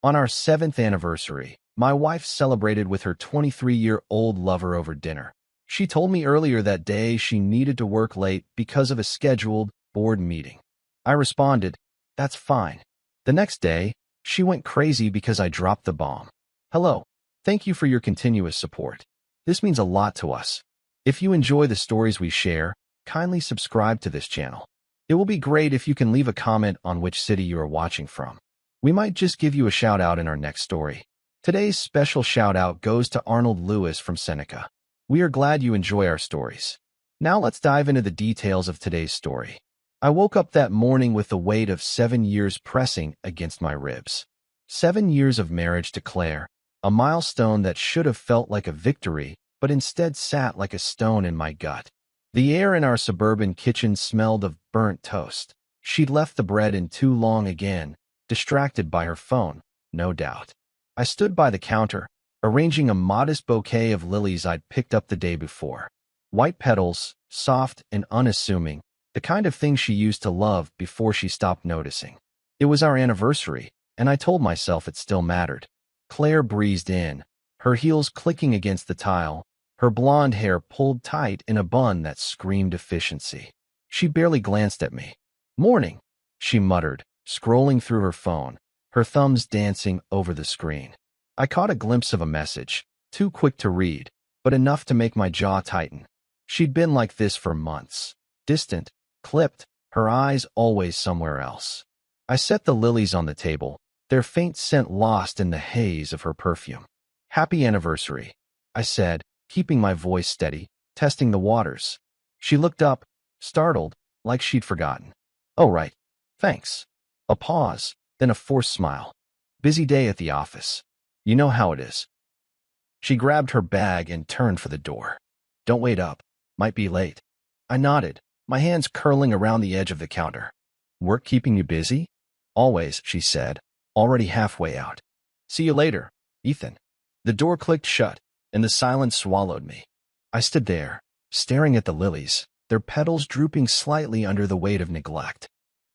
On our 7th anniversary, my wife celebrated with her 23-year-old lover over dinner. She told me earlier that day she needed to work late because of a scheduled board meeting. I responded, "That's fine." The next day, she went crazy because I dropped the bomb. "Hello. Thank you for your continuous support. This means a lot to us. If you enjoy the stories we share, kindly subscribe to this channel. It will be great if you can leave a comment on which city you are watching from. We might just give you a shout out in our next story. Today's special shout out goes to Arnold Lewis from Seneca. We are glad you enjoy our stories. Now let's dive into the details of today's story. I woke up that morning with the weight of 7 years pressing against my ribs. 7 years of marriage to Claire, a milestone that should have felt like a victory, but instead sat like a stone in my gut. The air in our suburban kitchen smelled of burnt toast. She'd left the bread in too long again, distracted by her phone, no doubt. I stood by the counter, arranging a modest bouquet of lilies I'd picked up the day before. White petals, soft and unassuming, the kind of thing she used to love before she stopped noticing. It was our anniversary, and I told myself it still mattered. Claire breezed in, her heels clicking against the tile, her blonde hair pulled tight in a bun that screamed efficiency. She barely glanced at me. "Morning," she muttered, scrolling through her phone, her thumbs dancing over the screen. I caught a glimpse of a message, too quick to read, but enough to make my jaw tighten. She'd been like this for months, distant, clipped, her eyes always somewhere else. I set the lilies on the table, their faint scent lost in the haze of her perfume. "Happy anniversary," I said, keeping my voice steady, testing the waters. She looked up, startled, like she'd forgotten. "Oh, right. Thanks." A pause, then a forced smile. "Busy day at the office. You know how it is." She grabbed her bag and turned for the door. "Don't wait up. Might be late." I nodded, my hands curling around the edge of the counter. "Work keeping you busy?" "Always," she said, already halfway out. "See you later, Ethan." The door clicked shut, and the silence swallowed me. I stood there, staring at the lilies, their petals drooping slightly under the weight of neglect.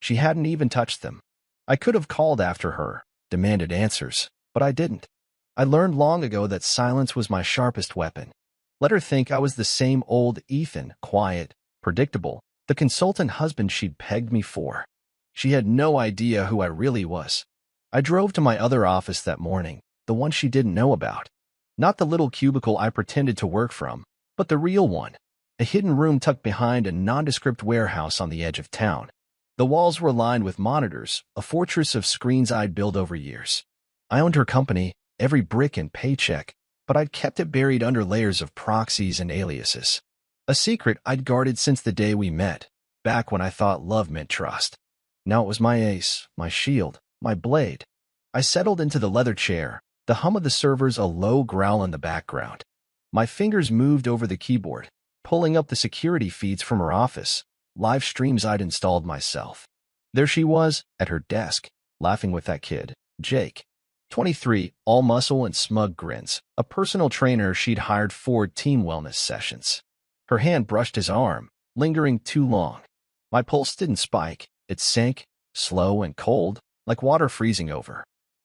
She hadn't even touched them. I could have called after her, demanded answers, but I didn't. I learned long ago that silence was my sharpest weapon. Let her think I was the same old Ethan, quiet, predictable, the consultant husband she'd pegged me for. She had no idea who I really was. I drove to my other office that morning, the one she didn't know about. Not the little cubicle I pretended to work from, but the real one, a hidden room tucked behind a nondescript warehouse on the edge of town. The walls were lined with monitors, a fortress of screens I'd built over years. I owned her company, every brick and paycheck, but I'd kept it buried under layers of proxies and aliases. A secret I'd guarded since the day we met, back when I thought love meant trust. Now it was my ace, my shield, my blade. I settled into the leather chair, the hum of the servers a low growl in the background. My fingers moved over the keyboard, pulling up the security feeds from her office, live streams I'd installed myself. There she was, at her desk, laughing with that kid, Jake. 23, all muscle and smug grins, a personal trainer she'd hired for team wellness sessions. Her hand brushed his arm, lingering too long. My pulse didn't spike, it sank, slow and cold, like water freezing over.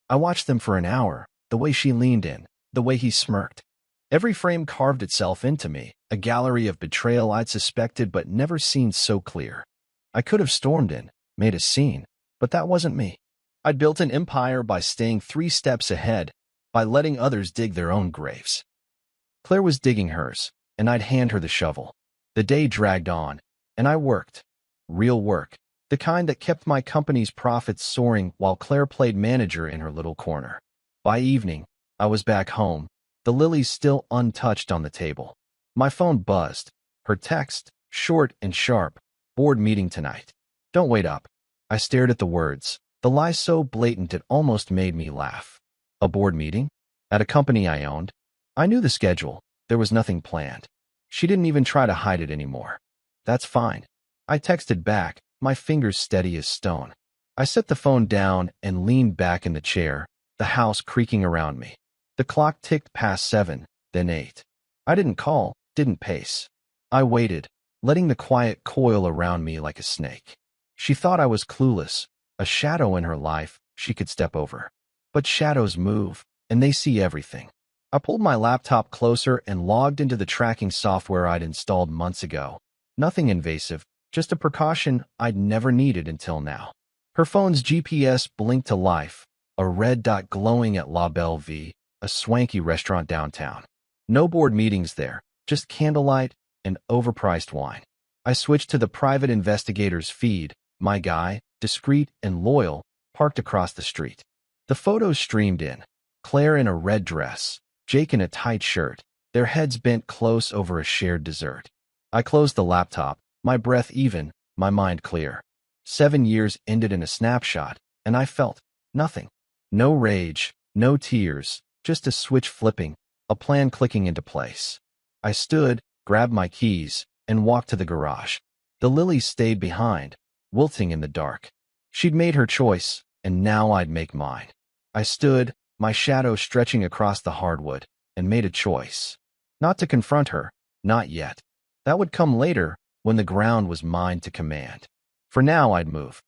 I watched them for an hour, the way she leaned in, the way he smirked. Every frame carved itself into me, a gallery of betrayal I'd suspected but never seen so clear. I could have stormed in, made a scene, but that wasn't me. I'd built an empire by staying 3 steps ahead, by letting others dig their own graves. Claire was digging hers, and I'd hand her the shovel. The day dragged on, and I worked. Real work, the kind that kept my company's profits soaring while Claire played manager in her little corner. By evening, I was back home, the lilies still untouched on the table. My phone buzzed. Her text, short and sharp, "Board meeting tonight. Don't wait up." I stared at the words, the lie so blatant it almost made me laugh. A board meeting? At a company I owned? I knew the schedule. There was nothing planned. She didn't even try to hide it anymore. "That's fine." I texted back, my fingers steady as stone. I set the phone down and leaned back in the chair, the house creaking around me. The clock ticked past 7, then 8. I didn't call, didn't pace. I waited, letting the quiet coil around me like a snake. She thought I was clueless, a shadow in her life she could step over. But shadows move, and they see everything. I pulled my laptop closer and logged into the tracking software I'd installed months ago. Nothing invasive, just a precaution I'd never needed until now. Her phone's GPS blinked to life, a red dot glowing at La Belle Vie, a swanky restaurant downtown. No board meetings there, just candlelight and overpriced wine. I switched to the private investigator's feed, my guy, discreet and loyal, parked across the street. The photos streamed in. Claire in a red dress, Jake in a tight shirt, their heads bent close over a shared dessert. I closed the laptop, my breath even, my mind clear. 7 years ended in a snapshot, and I felt nothing. No rage, no tears, just a switch flipping, a plan clicking into place. I stood, grabbed my keys, and walked to the garage. The lilies stayed behind, wilting in the dark. She'd made her choice, and now I'd make mine. I stood, my shadow stretching across the hardwood, and made a choice. Not to confront her, not yet. That would come later, when the ground was mine to command. For now, I'd move.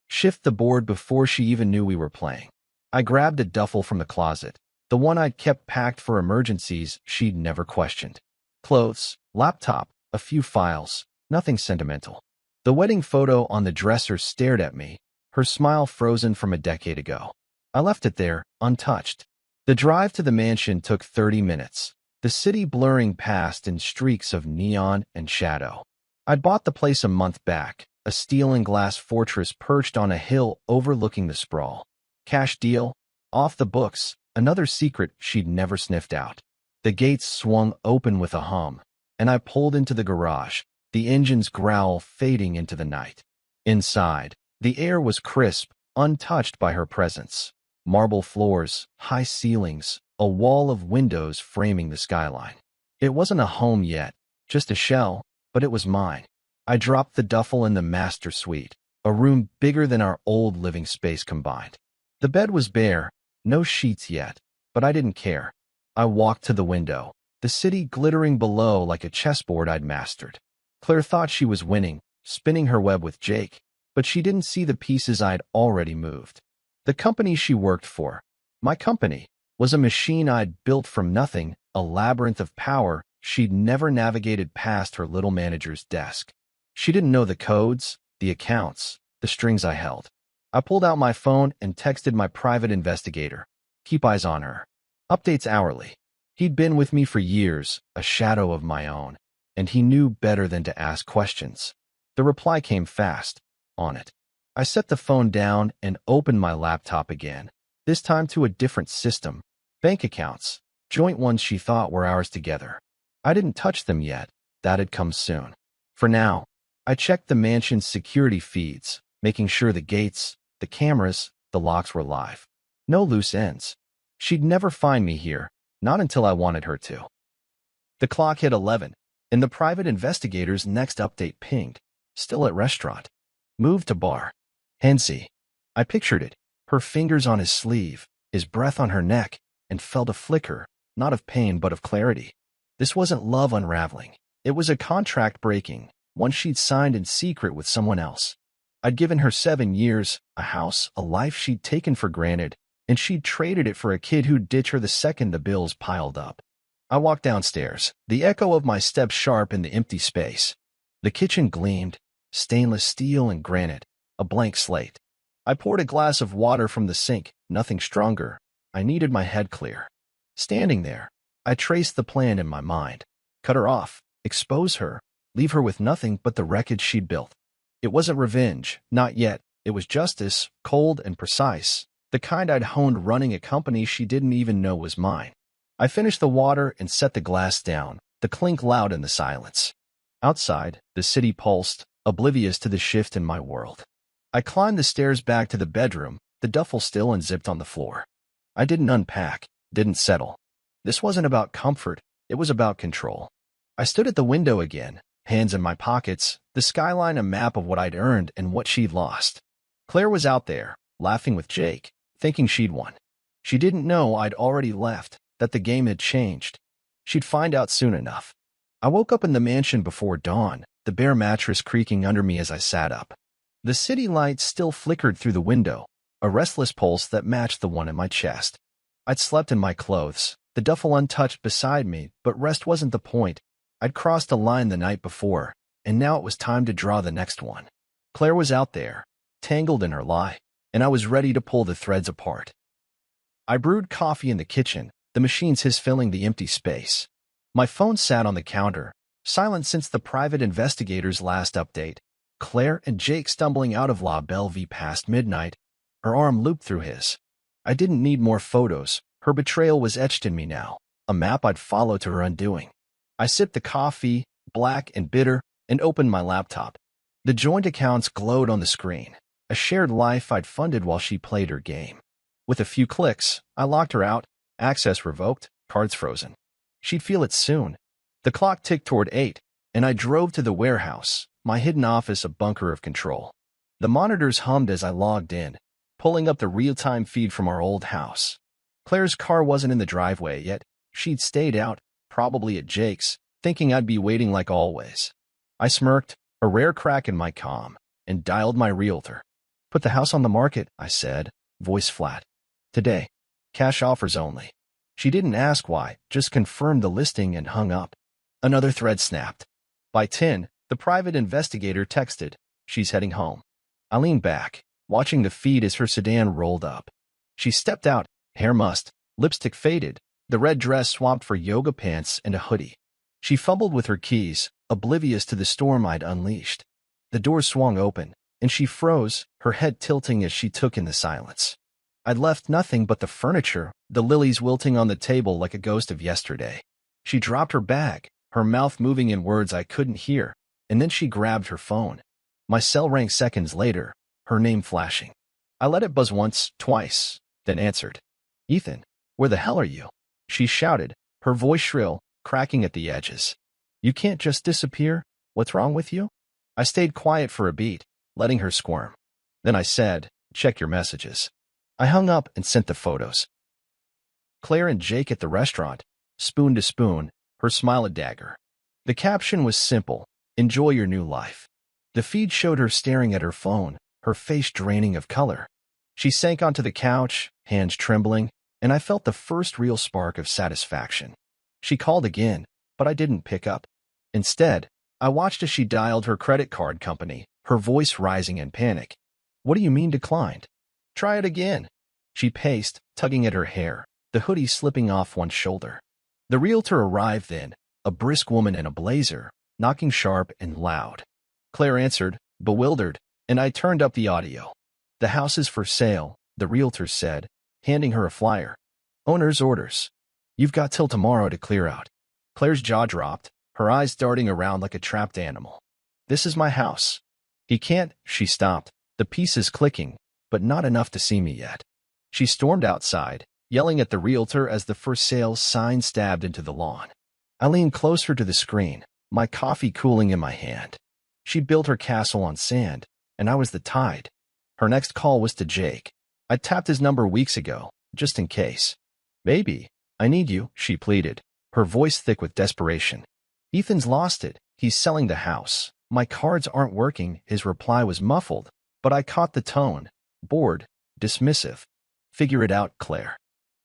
Shift the board before she even knew we were playing. I grabbed a duffel from the closet, the one I'd kept packed for emergencies she'd never questioned. Clothes, laptop, a few files, nothing sentimental. The wedding photo on the dresser stared at me, her smile frozen from a decade ago. I left it there, untouched. The drive to the mansion took 30 minutes, the city blurring past in streaks of neon and shadow. I'd bought the place a month back, a steel and glass fortress perched on a hill overlooking the sprawl. Cash deal, off the books, another secret she'd never sniffed out. The gates swung open with a hum, and I pulled into the garage, the engine's growl fading into the night. Inside, the air was crisp, untouched by her presence. Marble floors, high ceilings, a wall of windows framing the skyline. It wasn't a home yet, just a shell, but it was mine. I dropped the duffel in the master suite, a room bigger than our old living space combined. The bed was bare, no sheets yet, but I didn't care. I walked to the window, the city glittering below like a chessboard I'd mastered. Claire thought she was winning, spinning her web with Jake, but she didn't see the pieces I'd already moved. The company she worked for, my company, was a machine I'd built from nothing, a labyrinth of power she'd never navigated past her little manager's desk. She didn't know the codes, the accounts, the strings I held. I pulled out my phone and texted my private investigator. Keep eyes on her. Updates hourly. He'd been with me for years, a shadow of my own, and he knew better than to ask questions. The reply came fast. On it. I set the phone down and opened my laptop again, this time to a different system. Bank accounts, joint ones she thought were ours together. I didn't touch them yet. That'd come soon. For now, I checked the mansion's security feeds, making sure the gates, the cameras, the locks were live. No loose ends. She'd never find me here, not until I wanted her to. The clock hit 11, and the private investigator's next update pinged. Still at restaurant. Moved to bar. Hensy. I pictured it, her fingers on his sleeve, his breath on her neck, and felt a flicker, not of pain but of clarity. This wasn't love unraveling. It was a contract breaking, one she'd signed in secret with someone else. I'd given her 7 years, a house, a life she'd taken for granted, and she'd traded it for a kid who'd ditch her the second the bills piled up. I walked downstairs, the echo of my steps sharp in the empty space. The kitchen gleamed, stainless steel and granite, a blank slate. I poured a glass of water from the sink, nothing stronger. I needed my head clear. Standing there, I traced the plan in my mind. Cut her off, expose her, leave her with nothing but the wreckage she'd built. It wasn't revenge, not yet. It was justice, cold and precise, the kind I'd honed running a company she didn't even know was mine. I finished the water and set the glass down, the clink loud in the silence. Outside, the city pulsed, oblivious to the shift in my world. I climbed the stairs back to the bedroom, the duffel still unzipped on the floor. I didn't unpack, didn't settle. This wasn't about comfort, it was about control. I stood at the window again, hands in my pockets, the skyline a map of what I'd earned and what she'd lost. Claire was out there, laughing with Jake, thinking she'd won. She didn't know I'd already left, that the game had changed. She'd find out soon enough. I woke up in the mansion before dawn, the bare mattress creaking under me as I sat up. The city lights still flickered through the window, a restless pulse that matched the one in my chest. I'd slept in my clothes, the duffel untouched beside me, but rest wasn't the point. I'd crossed a line the night before, and now it was time to draw the next one. Claire was out there, tangled in her lie, and I was ready to pull the threads apart. I brewed coffee in the kitchen, the machine's hiss filling the empty space. My phone sat on the counter, silent since the private investigator's last update. Claire and Jake stumbling out of La Bellevue past midnight, her arm looped through his. I didn't need more photos. Her betrayal was etched in me now, a map I'd follow to her undoing. I sipped the coffee, black and bitter, and opened my laptop. The joint accounts glowed on the screen, a shared life I'd funded while she played her game. With a few clicks, I locked her out, access revoked, cards frozen. She'd feel it soon. The clock ticked toward 8, and I drove to the warehouse, my hidden office a bunker of control. The monitors hummed as I logged in, pulling up the real-time feed from our old house. Claire's car wasn't in the driveway yet. She'd stayed out, probably at Jake's, thinking I'd be waiting like always. I smirked, a rare crack in my comm, and dialed my realtor. "Put the house on the market," I said, voice flat. "Today. Cash offers only." She didn't ask why, just confirmed the listing and hung up. Another thread snapped. By 10, the private investigator texted, "She's heading home." I leaned back, watching the feed as her sedan rolled up. She stepped out, hair mussed, lipstick faded, the red dress swapped for yoga pants and a hoodie. She fumbled with her keys, oblivious to the storm I'd unleashed. The door swung open, and she froze, her head tilting as she took in the silence. I'd left nothing but the furniture, the lilies wilting on the table like a ghost of yesterday. She dropped her bag, her mouth moving in words I couldn't hear, and then she grabbed her phone. My cell rang seconds later, her name flashing. I let it buzz once, twice, then answered. "Ethan, where the hell are you?" She shouted, her voice shrill, cracking at the edges. "You can't just disappear. What's wrong with you?" I stayed quiet for a beat, letting her squirm. Then I said, "Check your messages." I hung up and sent the photos. Claire and Jake at the restaurant, spoon to spoon, her smile a dagger. The caption was simple, "Enjoy your new life." The feed showed her staring at her phone, her face draining of color. She sank onto the couch, hands trembling, and I felt the first real spark of satisfaction. She called again, but I didn't pick up. Instead, I watched as she dialed her credit card company, her voice rising in panic. "What do you mean declined?" "Try it again." She paced, tugging at her hair, the hoodie slipping off one shoulder. The realtor arrived then, a brisk woman in a blazer, knocking sharp and loud. Claire answered, bewildered, and I turned up the audio. "The house is for sale," the realtor said, handing her a flyer. "Owner's orders. You've got till tomorrow to clear out." Claire's jaw dropped, her eyes darting around like a trapped animal. "This is my house." "He can't," she stopped, the pieces clicking, but not enough to see me yet. She stormed outside, yelling at the realtor as the for sale sign stabbed into the lawn. I leaned closer to the screen, my coffee cooling in my hand. She built her castle on sand, and I was the tide. Her next call was to Jake. I tapped his number weeks ago, just in case. "Baby, I need you," she pleaded, her voice thick with desperation. "Ethan's lost it. He's selling the house. My cards aren't working." His reply was muffled, but I caught the tone, bored, dismissive. "Figure it out, Claire.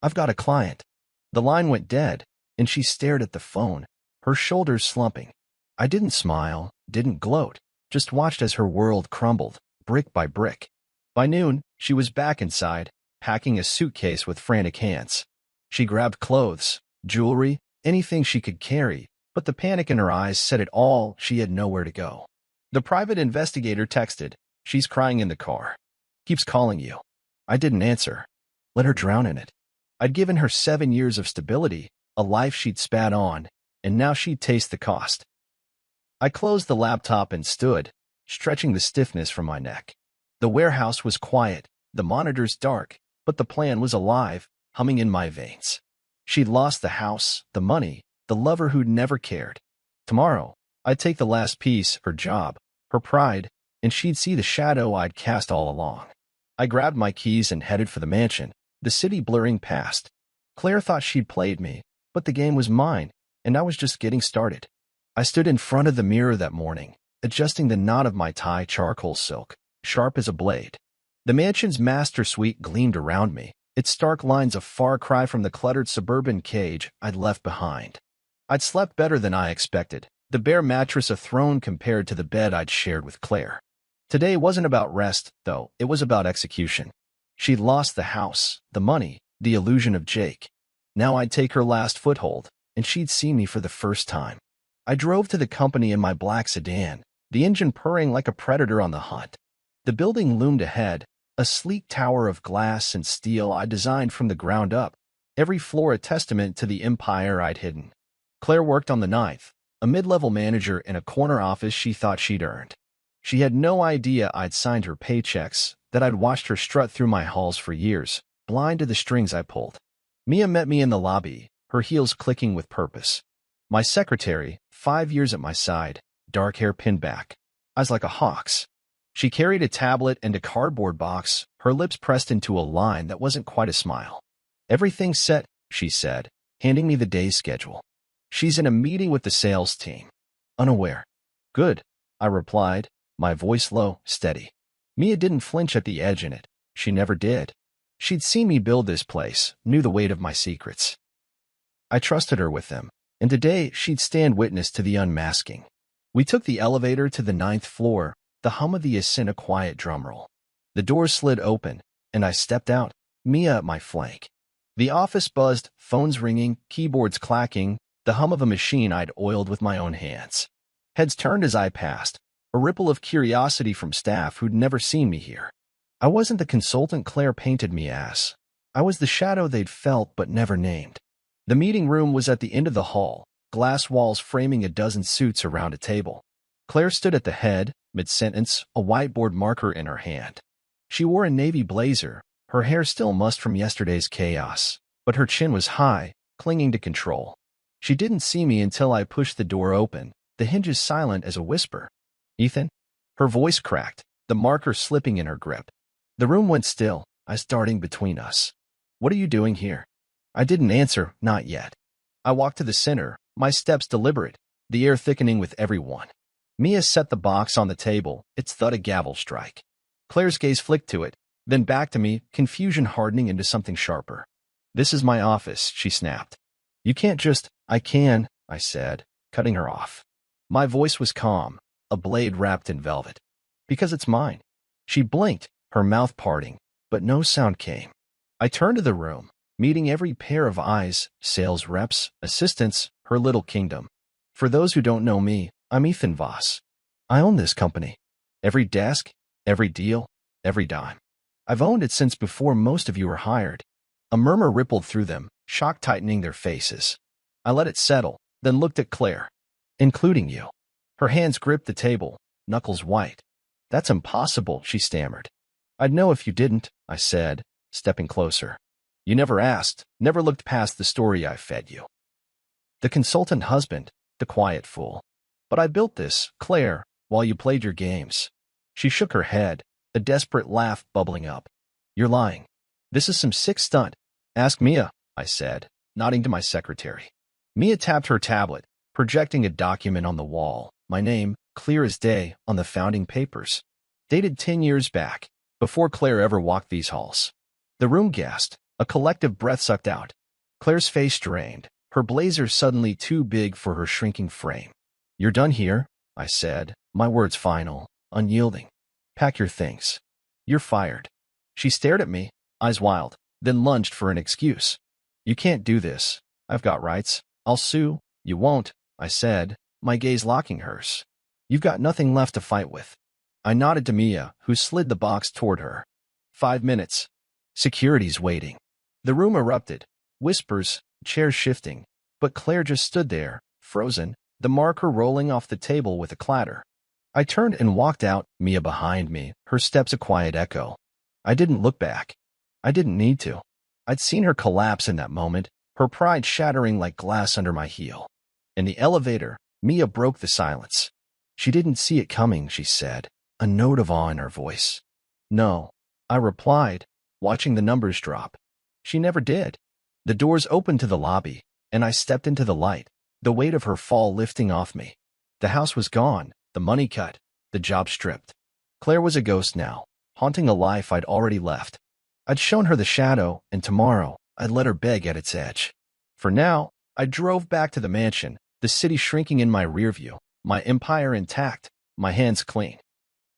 I've got a client." The line went dead, and she stared at the phone, her shoulders slumping. I didn't smile, didn't gloat, just watched as her world crumbled, brick by brick. By noon, she was back inside, packing a suitcase with frantic hands. She grabbed clothes, jewelry, anything she could carry, but the panic in her eyes said it all. She had nowhere to go. The private investigator texted, "She's crying in the car. Keeps calling you." I didn't answer. Let her drown in it. I'd given her 7 years of stability, a life she'd spat on, and now she'd taste the cost. I closed the laptop and stood, stretching the stiffness from my neck. The warehouse was quiet, the monitors dark, but the plan was alive, humming in my veins. She'd lost the house, the money, the lover who'd never cared. Tomorrow, I'd take the last piece, her job, her pride, and she'd see the shadow I'd cast all along. I grabbed my keys and headed for the mansion, the city blurring past. Claire thought she'd played me, but the game was mine, and I was just getting started. I stood in front of the mirror that morning, adjusting the knot of my tie charcoal silk, sharp as a blade. The mansion's master suite gleamed around me, its stark lines a far cry from the cluttered suburban cage I'd left behind. I'd slept better than I expected, the bare mattress a throne compared to the bed I'd shared with Claire. Today wasn't about rest, though, it was about execution. She'd lost the house, the money, the illusion of Jake. Now I'd take her last foothold, and she'd see me for the first time. I drove to the company in my black sedan, the engine purring like a predator on the hunt. The building loomed ahead, a sleek tower of glass and steel I designed from the ground up, every floor a testament to the empire I'd hidden. Claire worked on the ninth, a mid-level manager in a corner office she thought she'd earned. She had no idea I'd signed her paychecks, that I'd watched her strut through my halls for years, blind to the strings I pulled. Mia met me in the lobby, her heels clicking with purpose. My secretary, 5 years at my side, dark hair pinned back, eyes like a hawk's. She carried a tablet and a cardboard box, her lips pressed into a line that wasn't quite a smile. "Everything's set," she said, handing me the day's schedule. "She's in a meeting with the sales team." Unaware. "Good," I replied, my voice low, steady. Mia didn't flinch at the edge in it. She never did. She'd seen me build this place, knew the weight of my secrets. I trusted her with them, and today she'd stand witness to the unmasking. We took the elevator to the 9th floor, the hum of the ascent a quiet drumroll. The doors slid open, and I stepped out, Mia at my flank. The office buzzed, phones ringing, keyboards clacking, the hum of a machine I'd oiled with my own hands. Heads turned as I passed, a ripple of curiosity from staff who'd never seen me here. I wasn't the consultant Claire painted me as. I was the shadow they'd felt but never named. The meeting room was at the end of the hall, glass walls framing a dozen suits around a table. Claire stood at the head, mid-sentence, a whiteboard marker in her hand. She wore a navy blazer, her hair still mussed from yesterday's chaos, but her chin was high, clinging to control. She didn't see me until I pushed the door open, the hinges silent as a whisper. "Ethan?" Her voice cracked, the marker slipping in her grip. The room went still, eyes darting between us. "What are you doing here?" I didn't answer, not yet. I walked to the center, my steps deliberate, the air thickening with every one. Mia set the box on the table, its thud a gavel strike. Claire's gaze flicked to it, then back to me, confusion hardening into something sharper. "This is my office," she snapped. "You can't just—" "I can," I said, cutting her off. My voice was calm, a blade wrapped in velvet. "Because it's mine." She blinked, her mouth parting, but no sound came. I turned to the room, meeting every pair of eyes, sales reps, assistants, her little kingdom. For those who don't know me, I'm Ethan Voss. I own this company. Every desk, every deal, every dime. I've owned it since before most of you were hired. A murmur rippled through them, shock tightening their faces. I let it settle, then looked at Claire. "Including you." Her hands gripped the table, knuckles white. "That's impossible," she stammered. "I'd know if you didn't," I said, stepping closer. "You never asked, never looked past the story I fed you." The consultant husband, the quiet fool. "But I built this, Claire, while you played your games." She shook her head, a desperate laugh bubbling up. "You're lying. This is some sick stunt. Ask Mia," I said, nodding to my secretary. Mia tapped her tablet, projecting a document on the wall, my name, clear as day, on the founding papers. Dated 10 years back, before Claire ever walked these halls. The room gasped, a collective breath sucked out. Claire's face drained, her blazer suddenly too big for her shrinking frame. "You're done here," I said, my words final, unyielding. "Pack your things. You're fired." She stared at me, eyes wild, then lunged for an excuse. "You can't do this. I've got rights. I'll sue." "You won't," I said, my gaze locking hers. "You've got nothing left to fight with." I nodded to Mia, who slid the box toward her. 5 minutes. Security's waiting. The room erupted. Whispers, chairs shifting. But Claire just stood there, frozen, the marker rolling off the table with a clatter. I turned and walked out, Mia behind me, her steps a quiet echo. I didn't look back. I didn't need to. I'd seen her collapse in that moment, her pride shattering like glass under my heel. In the elevator, Mia broke the silence. She didn't see it coming, she said, a note of awe in her voice. "No," I replied, watching the numbers drop. She never did. The doors opened to the lobby, and I stepped into the light, the weight of her fall lifting off me. The house was gone, the money cut, the job stripped. Claire was a ghost now, haunting a life I'd already left. I'd shown her the shadow, and tomorrow I'd let her beg at its edge. For now, I drove back to the mansion, the city shrinking in my rearview, my empire intact, my hands clean.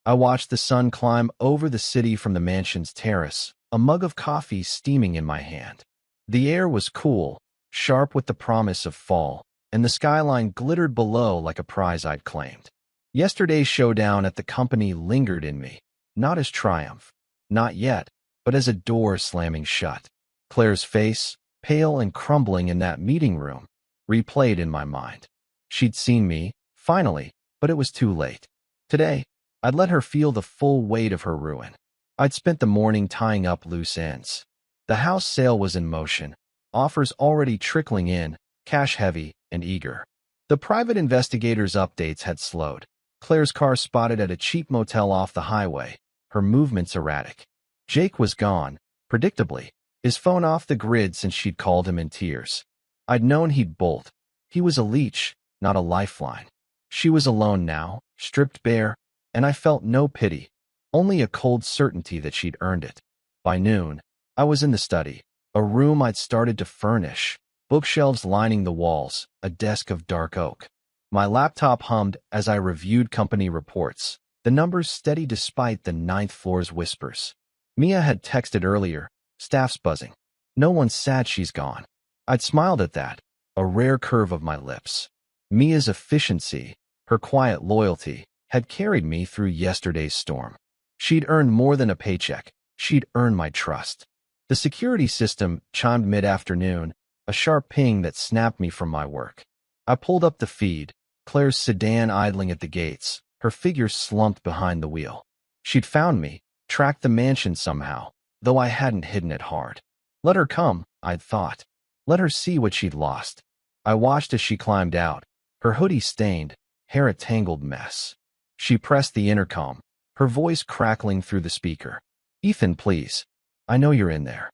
I watched the sun climb over the city from the mansion's terrace, a mug of coffee steaming in my hand. The air was cool, sharp with the promise of fall, and the skyline glittered below like a prize I'd claimed. Yesterday's showdown at the company lingered in me, not as triumph, not yet, but as a door slamming shut. Claire's face, pale and crumbling in that meeting room, replayed in my mind. She'd seen me, finally, but it was too late. Today, I'd let her feel the full weight of her ruin. I'd spent the morning tying up loose ends. The house sale was in motion, offers already trickling in, cash heavy and eager. The private investigator's updates had slowed. Claire's car spotted at a cheap motel off the highway, her movements erratic. Jake was gone, predictably, his phone off the grid since she'd called him in tears. I'd known he'd bolt. He was a leech, not a lifeline. She was alone now, stripped bare, and I felt no pity, only a cold certainty that she'd earned it. By noon, I was in the study, a room I'd started to furnish, bookshelves lining the walls, a desk of dark oak. My laptop hummed as I reviewed company reports, the numbers steady despite the ninth floor's whispers. Mia had texted earlier, staff's buzzing. No one's sad she's gone. I'd smiled at that, a rare curve of my lips. Mia's efficiency, her quiet loyalty, had carried me through yesterday's storm. She'd earned more than a paycheck. She'd earned my trust. The security system chimed mid-afternoon, a sharp ping that snapped me from my work. I pulled up the feed, Claire's sedan idling at the gates, her figure slumped behind the wheel. She'd found me, tracked the mansion somehow, though I hadn't hidden it hard. Let her come, I'd thought. Let her see what she'd lost. I watched as she climbed out, her hoodie stained, hair a tangled mess. She pressed the intercom, her voice crackling through the speaker. Ethan, please. I know you're in there.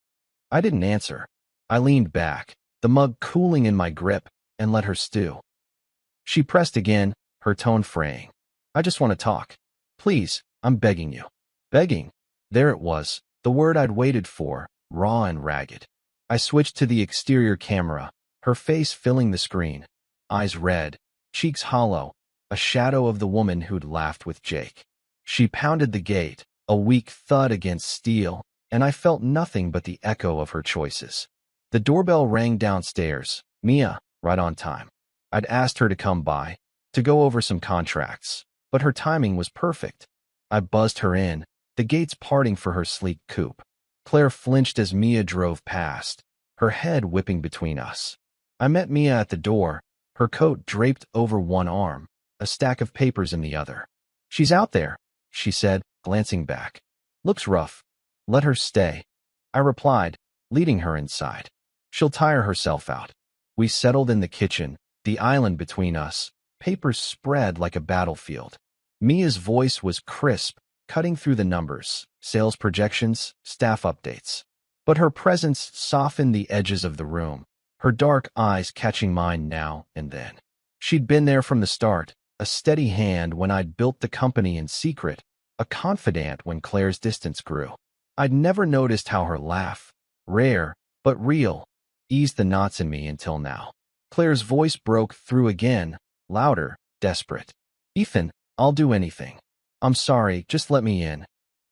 I didn't answer. I leaned back, the mug cooling in my grip, and let her stew. She pressed again, her tone fraying. I just want to talk. Please, I'm begging you. Begging. There it was, the word I'd waited for, raw and ragged. I switched to the exterior camera, her face filling the screen. Eyes red, cheeks hollow, a shadow of the woman who'd laughed with Jake. She pounded the gate, a weak thud against steel, and I felt nothing but the echo of her choices. The doorbell rang downstairs, Mia, right on time. I'd asked her to come by, to go over some contracts, but her timing was perfect. I buzzed her in, the gates parting for her sleek coupe. Claire flinched as Mia drove past, her head whipping between us. I met Mia at the door, her coat draped over one arm, a stack of papers in the other. She's out there, she said, glancing back. Looks rough. Let her stay. I replied, leading her inside. She'll tire herself out. We settled in the kitchen, the island between us, papers spread like a battlefield. Mia's voice was crisp, cutting through the numbers, sales projections, staff updates. But her presence softened the edges of the room, her dark eyes catching mine now and then. She'd been there from the start, a steady hand when I'd built the company in secret, a confidant when Claire's distance grew. I'd never noticed how her laugh, rare but real, eased the knots in me until now. Claire's voice broke through again, louder, desperate. Ethan, I'll do anything. I'm sorry, just let me in.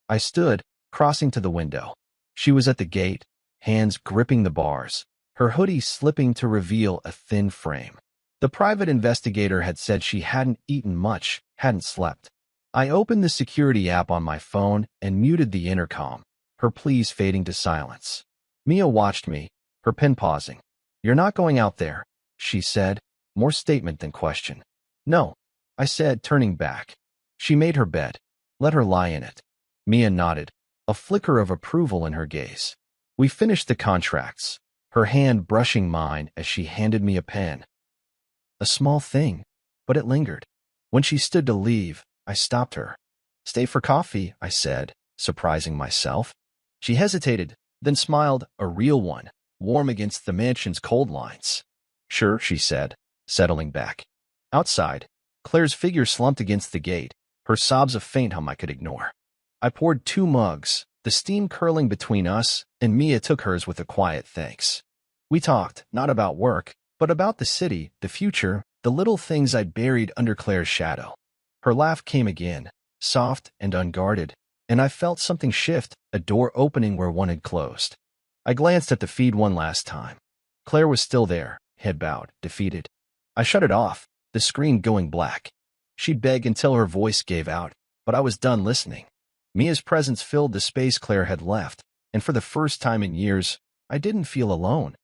I stood, crossing to the window. She was at the gate, hands gripping the bars, her hoodie slipping to reveal a thin frame. The private investigator had said she hadn't eaten much, hadn't slept. I opened the security app on my phone and muted the intercom, her pleas fading to silence. Mia watched me, her pen pausing. You're not going out there, she said, more statement than question. No, I said, turning back. She made her bed. Let her lie in it. Mia nodded, a flicker of approval in her gaze. We finished the contracts, her hand brushing mine as she handed me a pen. A small thing, but it lingered. When she stood to leave, I stopped her. Stay for coffee, I said, surprising myself. She hesitated, then smiled, a real one, warm against the mansion's cold lines. Sure, she said, settling back. Outside, Claire's figure slumped against the gate, her sobs a faint hum I could ignore. I poured 2 mugs, the steam curling between us, and Mia took hers with a quiet thanks. We talked, not about work, but about the city, the future, the little things I'd buried under Claire's shadow. Her laugh came again, soft and unguarded, and I felt something shift, a door opening where one had closed. I glanced at the feed one last time. Claire was still there, head bowed, defeated. I shut it off, the screen going black. She'd beg until her voice gave out, but I was done listening. Mia's presence filled the space Claire had left, and for the first time in years, I didn't feel alone.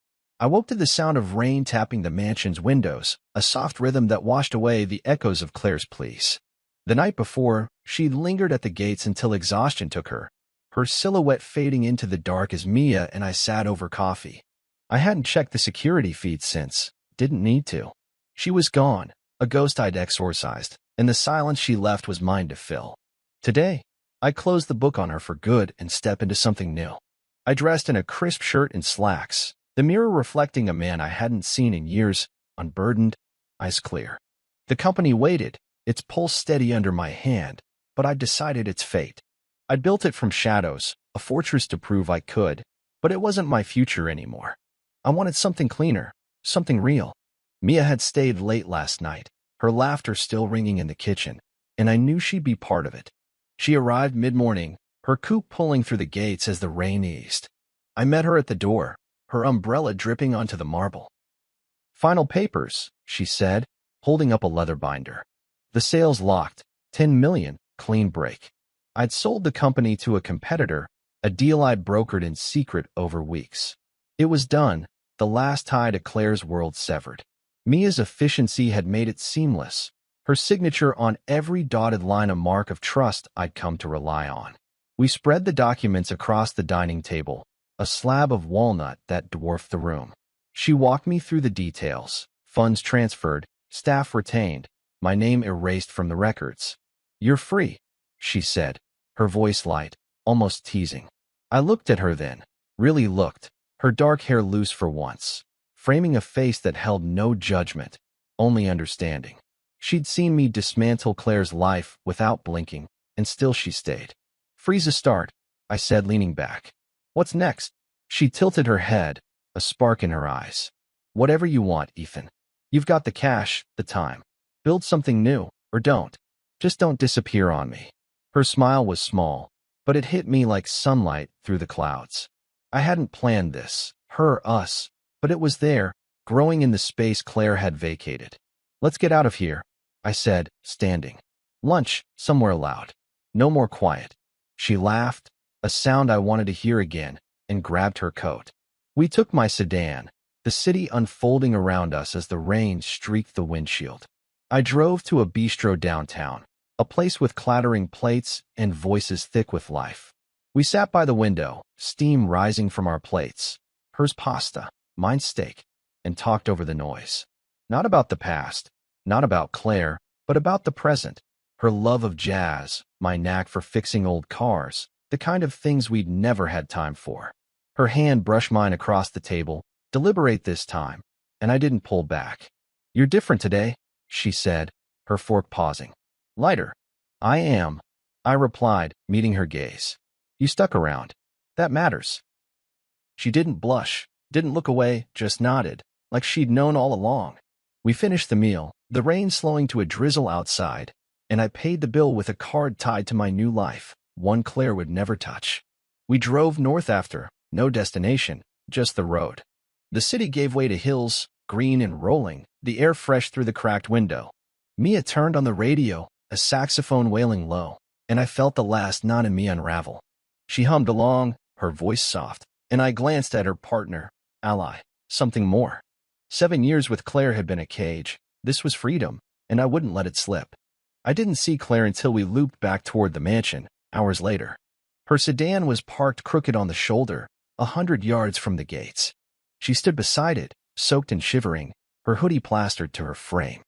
I woke to the sound of rain tapping the mansion's windows, a soft rhythm that washed away the echoes of Claire's pleas. The night before, she'd lingered at the gates until exhaustion took her, her silhouette fading into the dark as Mia and I sat over coffee. I hadn't checked the security feed since, didn't need to. She was gone, a ghost I'd exorcised, and the silence she left was mine to fill. Today, I closed the book on her for good and stepped into something new. I dressed in a crisp shirt and slacks, the mirror reflecting a man I hadn't seen in years, unburdened, eyes clear. The company waited, its pulse steady under my hand, but I'd decided its fate. I'd built it from shadows, a fortress to prove I could, but it wasn't my future anymore. I wanted something cleaner, something real. Mia had stayed late last night, her laughter still ringing in the kitchen, and I knew she'd be part of it. She arrived mid-morning, her coupe pulling through the gates as the rain eased. I met her at the door, her umbrella dripping onto the marble. "Final papers," she said, holding up a leather binder. "The sale's locked, 10 million, clean break." I'd sold the company to a competitor, a deal I'd brokered in secret over weeks. It was done, the last tie to Claire's world severed. Mia's efficiency had made it seamless, her signature on every dotted line a mark of trust I'd come to rely on. We spread the documents across the dining table, a slab of walnut that dwarfed the room. She walked me through the details, funds transferred, staff retained, my name erased from the records. "You're free," she said, her voice light, almost teasing. I looked at her then, really looked, her dark hair loose for once, framing a face that held no judgment, only understanding. She'd seen me dismantle Claire's life without blinking, and still she stayed. "Free's a start," I said, leaning back. "What's next?" She tilted her head, a spark in her eyes. "Whatever you want, Ethan. You've got the cash, the time. Build something new, or don't. Just don't disappear on me." Her smile was small, but it hit me like sunlight through the clouds. I hadn't planned this, her, us, but it was there, growing in the space Claire had vacated. "Let's get out of here," I said, standing. "Lunch, somewhere loud. No more quiet." She laughed, a sound I wanted to hear again, and grabbed her coat. We took my sedan, the city unfolding around us as the rain streaked the windshield. I drove to a bistro downtown, a place with clattering plates and voices thick with life. We sat by the window, steam rising from our plates, hers pasta, mine steak, and talked over the noise. Not about the past, not about Claire, but about the present. Her love of jazz, my knack for fixing old cars, the kind of things we'd never had time for. Her hand brushed mine across the table, deliberate this time, and I didn't pull back. "You're different today," she said, her fork pausing. "Lighter." "I am," I replied, meeting her gaze. "You stuck around. That matters." She didn't blush, didn't look away, just nodded, like she'd known all along. We finished the meal, the rain slowing to a drizzle outside, and I paid the bill with a card tied to my new life, one Claire would never touch. We drove north after, no destination, just the road. The city gave way to hills, green and rolling, the air fresh through the cracked window. Mia turned on the radio, a saxophone wailing low, and I felt the last knot in me unravel. She hummed along, her voice soft, and I glanced at her partner, ally, something more. 7 years with Claire had been a cage. This was freedom, and I wouldn't let it slip. I didn't see Claire until we looped back toward the mansion, hours later. Her sedan was parked crooked on the shoulder, 100 yards from the gates. She stood beside it, soaked and shivering, her hoodie plastered to her frame.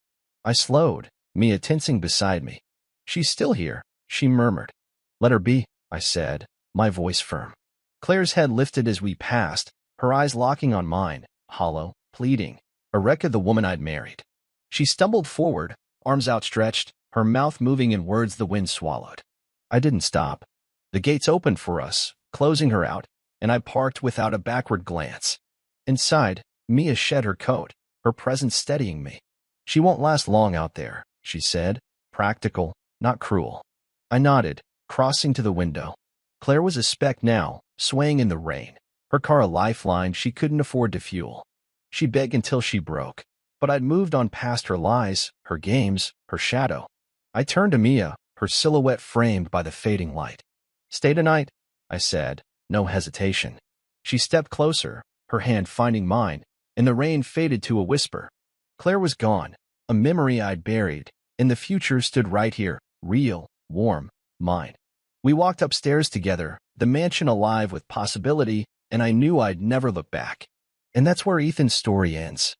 I slowed, Mia tensing beside me. "She's still here," she murmured. "Let her be," I said, my voice firm. Claire's head lifted as we passed, her eyes locking on mine, hollow, pleading, a wreck of the woman I'd married. She stumbled forward, arms outstretched, her mouth moving in words the wind swallowed. I didn't stop. The gates opened for us, closing her out, and I parked without a backward glance. Inside, Mia shed her coat, her presence steadying me. "She won't last long out there," she said, practical, not cruel. I nodded, crossing to the window. Claire was a speck now, swaying in the rain, her car a lifeline she couldn't afford to fuel. She begged until she broke, but I'd moved on past her lies, her games, her shadow. I turned to Mia, her silhouette framed by the fading light. "Stay tonight," I said, no hesitation. She stepped closer, her hand finding mine, and the rain faded to a whisper. Claire was gone, a memory I'd buried, and the future stood right here, real, warm, mine. We walked upstairs together, the mansion alive with possibility, and I knew I'd never look back. And that's where Ethan's story ends.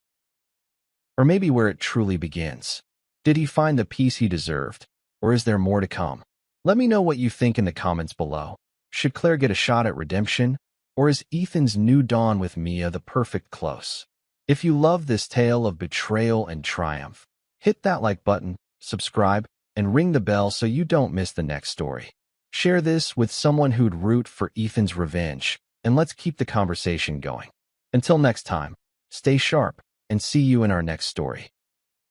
Or maybe where it truly begins. Did he find the peace he deserved, or is there more to come? Let me know what you think in the comments below. Should Claire get a shot at redemption, or is Ethan's new dawn with Mia the perfect close? If you love this tale of betrayal and triumph, hit that like button, subscribe, and ring the bell so you don't miss the next story. Share this with someone who'd root for Ethan's revenge, and let's keep the conversation going. Until next time, stay sharp, and see you in our next story.